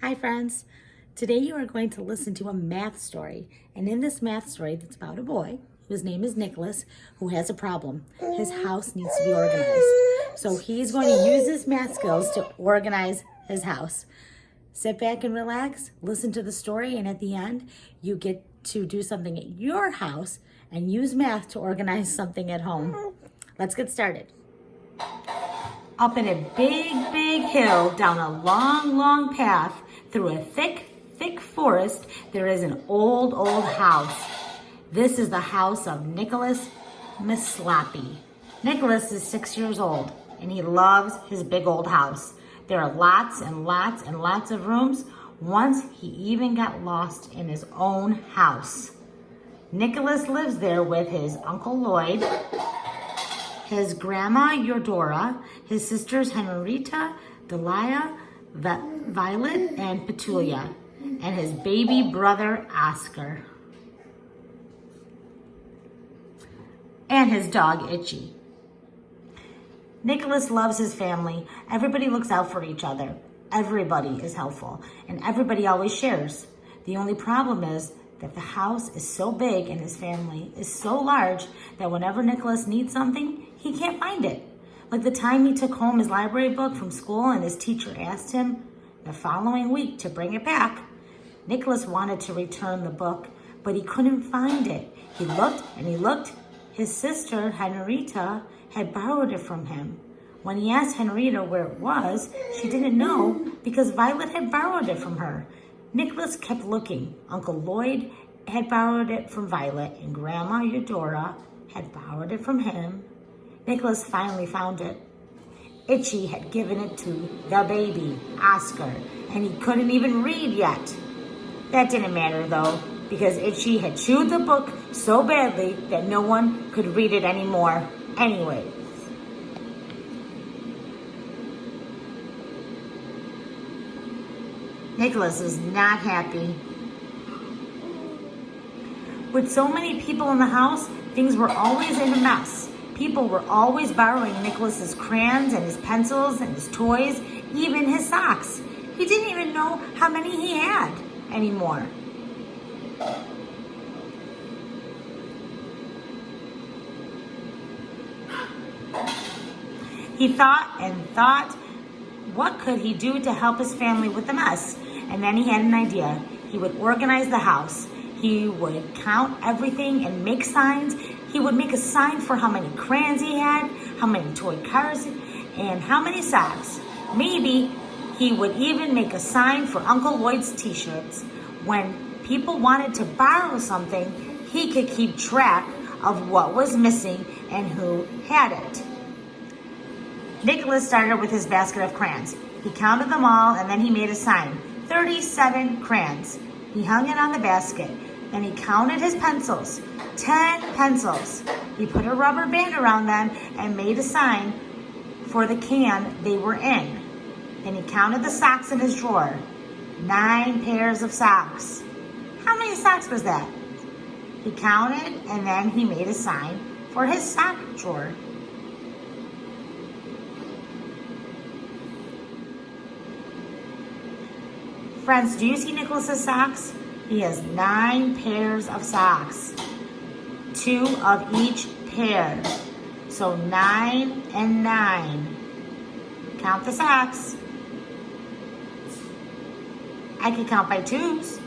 Hi friends. Today you are going to listen to a math story. And in this math story that's about a boy whose name is Nicholas who has a problem. His house needs to be organized. So he's going to use his math skills to organize his house. Sit back and relax, listen to the story, and at the end you get to do something at your house and use math to organize something at home. Let's get started. Up in a big hill, down a long path, through a thick forest, there is an old house. This is the house of Nicholas Maslappy. Nicholas is 6 years old, and he loves his big old house. There are lots of rooms. Once he even got lost in his own house. Nicholas lives there with his Uncle Lloyd, his grandma Eudora, his sisters Henrietta, Delia, Violet, and Petulia, and his baby brother Oscar, and his dog Itchy. Nicholas loves his family. Everybody looks out for each other. Everybody is helpful, and everybody always shares. The only problem is that the house is so big and his family is so large that whenever Nicholas needs something, he can't find it. Like the time he took home his library book from school and his teacher asked him the following week to bring it back. Nicholas wanted to return the book, but he couldn't find it. He looked and he looked. His sister, Henrietta, had borrowed it from him. When he asked Henrietta where it was, she didn't know because Violet had borrowed it from her. Nicholas kept looking. Uncle Lloyd had borrowed it from Violet, and Grandma Eudora had borrowed it from him. Nicholas finally found it. Itchy had given it to the baby, Oscar, and he couldn't even read yet. That didn't matter though, because Itchy had chewed the book so badly that no one could read it anymore anyway. Nicholas is not happy. With so many people in the house, things were always in a mess. People were always borrowing Nicholas's crayons and his pencils and his toys, even his socks. He didn't even know how many he had anymore. He thought and thought, what could he do to help his family with the mess? And then he had an idea. He would organize the house. He would count everything and make signs. He would make a sign for how many crayons he had, how many toy cars, and how many socks. Maybe he would even make a sign for Uncle Lloyd's t-shirts. When people wanted to borrow something, he could keep track of what was missing and who had it. Nicholas started with his basket of crayons. He counted them all and then he made a sign. 37 crayons. He hung it on the basket. Then he counted his pencils. 10 pencils. He put a rubber band around them and made a sign for the can they were in. Then he counted the socks in his drawer. 9 pairs of socks. How many socks was that? He counted and then he made a sign for his sock drawer. Friends, do you see Nicholas's socks? He has 9 pairs of socks. 2 of each pair. So 9 and 9. Count the socks. I can count by twos.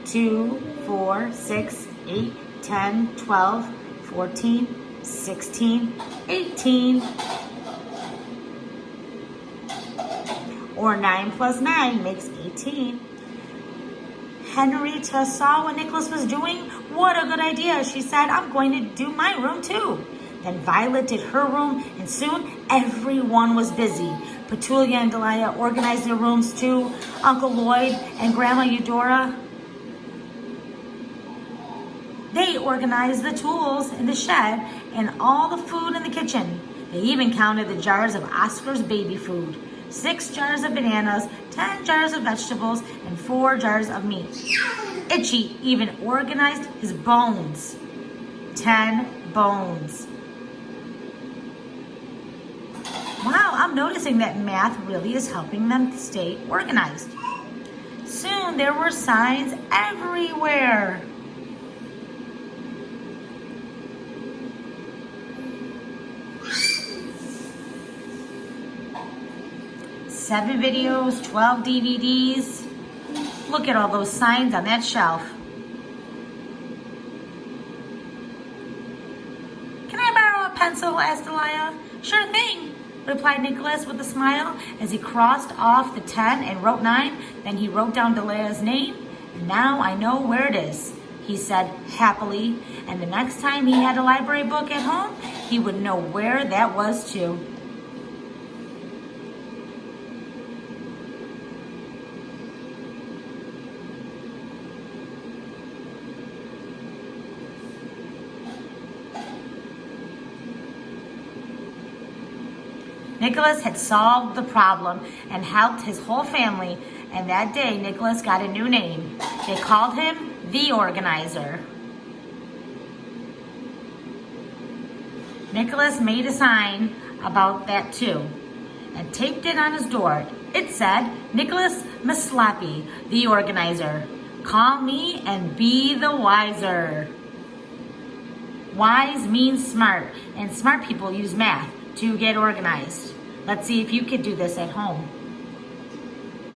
2, 4, 6, 8, 10, 12, 14, 16, 18. Or 9 plus 9 makes 18. Henrietta saw what Nicholas was doing. What a good idea. She said, I'm going to do my room too. Then Violet did her room, and soon everyone was busy. Petulia and Delia organized their rooms too. Uncle Lloyd and Grandma Eudora, they organized the tools in the shed and all the food in the kitchen. They even counted the jars of Oscar's baby food. 6 jars of bananas, 10 jars of vegetables, and 4 jars of meat. Itchy even organized his bones. 10 bones. Wow, I'm noticing that math really is helping them stay organized. Soon there were signs everywhere. Seven videos, 12 DVDs. Look at all those signs on that shelf. Can I borrow a pencil? Asked Delia. Sure thing, replied Nicholas with a smile as he crossed off the 10 and wrote 9. Then he wrote down Delia's name. And now I know where it is, he said happily. And the next time he had a library book at home, he would know where that was too. Nicholas had solved the problem and helped his whole family, and that day Nicholas got a new name. They called him the Organizer. Nicholas made a sign about that too and taped it on his door. It said, Nicholas Maslappy, the Organizer. Call me and be the wiser. Wise means smart, and smart people use math to get organized. Let's see if you could do this at home.